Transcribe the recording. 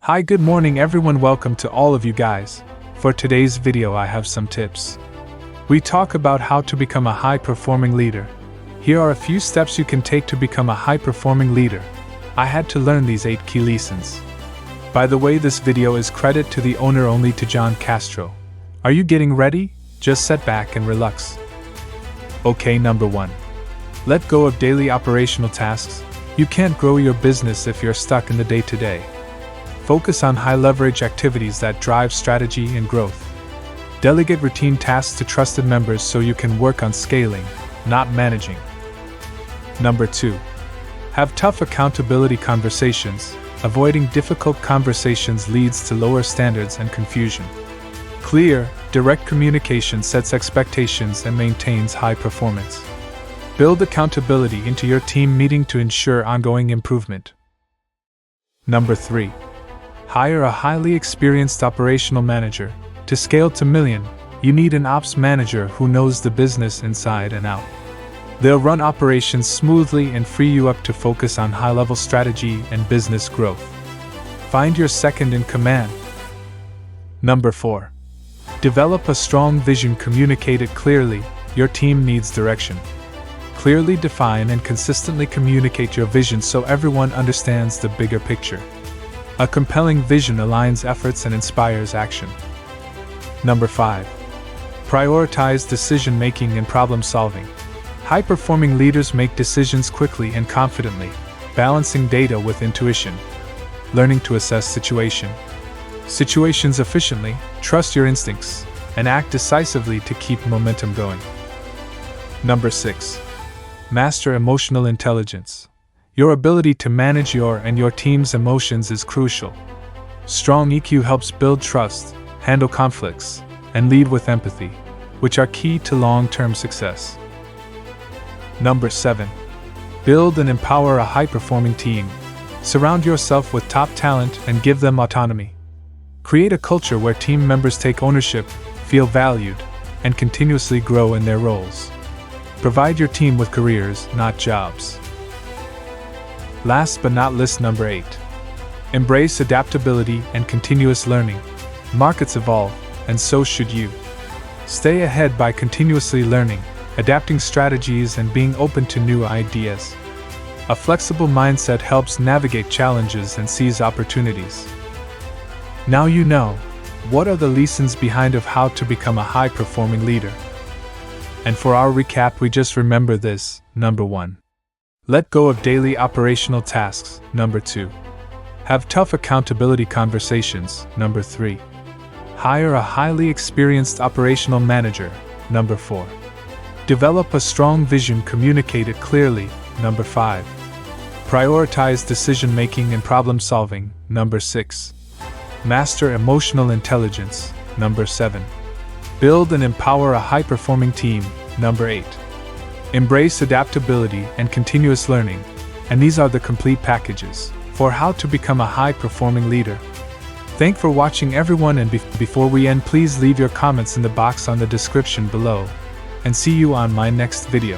Hi, good morning everyone, welcome to all of you guys. For today's video I have some tips. We talk about how to become a high-performing leader. Here are a few steps you can take to become a high-performing leader. I had to learn these 8 key lessons. By the way, this video is credit to the owner only, to John Castro. Are you getting ready? Just sit back and relax. Okay, number 1. Let go of daily operational tasks. You can't grow your business if you're stuck in the day-to-day. Focus on high-leverage activities that drive strategy and growth. Delegate routine tasks to trusted members so you can work on scaling, not managing. Number 2. Have tough accountability conversations. Avoiding difficult conversations leads to lower standards and confusion. Clear, direct communication sets expectations and maintains high performance. Build accountability into your team meeting to ensure ongoing improvement. Number 3. Hire a highly experienced operational manager. To scale to million, you need an ops manager who knows the business inside and out. They'll run operations smoothly and free you up to focus on high-level strategy and business growth. Find your second in command. Number 4. Develop a strong vision. Communicate it clearly. Your team needs direction. Clearly define and consistently communicate your vision so everyone understands the bigger picture. A compelling vision aligns efforts and inspires action. Number 5. Prioritize decision-making and problem-solving. High-performing leaders make decisions quickly and confidently, balancing data with intuition. Learning to assess situations efficiently, trust your instincts, and act decisively to keep momentum going. Number 6. Master emotional intelligence. Your ability to manage your and your team's emotions is crucial. Strong EQ helps build trust, handle conflicts, and lead with empathy, which are key to long-term success. Number 7. Build and empower a high-performing team. Surround yourself with top talent and give them autonomy. Create a culture where team members take ownership, feel valued, and continuously grow in their roles. Provide your team with careers, not jobs. Last but not least, number 8. Embrace adaptability and continuous learning. Markets evolve, and so should you. Stay ahead by continuously learning, adapting strategies, and being open to new ideas. A flexible mindset helps navigate challenges and seize opportunities. Now you know, what are the lessons behind of how to become a high-performing leader? And for our recap, we just remember this. Number 1. Let go of daily operational tasks. Number 2. Have tough accountability conversations. Number 3. Hire a highly experienced operational manager. Number 4. Develop a strong vision. Communicate it clearly. Number 5. Prioritize decision-making and problem-solving. Number 6. Master emotional intelligence. Number 7. Build and empower a high-performing team. Number 8. Embrace adaptability and continuous learning. And these are the complete packages for how to become a high-performing leader. Thanks for watching everyone, and before we end, please leave your comments in the box on the description below. And see you on my next video.